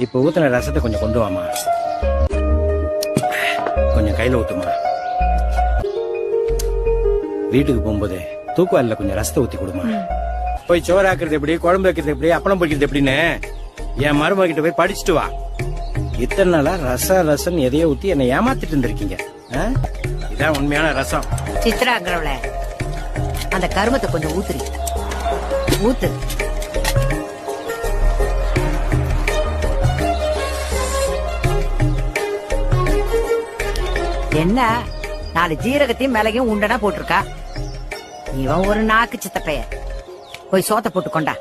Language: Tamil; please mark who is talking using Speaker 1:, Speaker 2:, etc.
Speaker 1: இப்ப ஊத்துன ரசத்தை கொஞ்சம் கொண்டு வாமா. கொஞ்சம் கையில ஊத்துமா. வீட்டுக்கு போகும்போது தூக்குவாரில கொஞ்சம் ரசத்தை ஊத்தி கொடுமா. போய் சோறாக்குறது எப்படி, குழம்பு வைக்கிறது எப்படி, அப்பளம் பொரிக்கிறது எப்படின்னு என் மருமக கிட்ட போய் படிச்சுட்டு வா. இத்தனை நாளா ரசம் எதையோ ஊத்தி என்னை ஏமாத்திட்டு இருந்திருக்கீங்க. இதான் உண்மையான ரசம்.
Speaker 2: சித்ராங்கிறவள அந்த கருமத்தை கொஞ்சம் ஊத்துறி ஊத்து. என்ன 4 ஜீரகத்தையும் மிளகையும் உண்டனா போட்டிருக்கா. இவன் ஒரு நாக்கு சித்தப்பைய. போய் சோத்த போட்டு கொண்டா.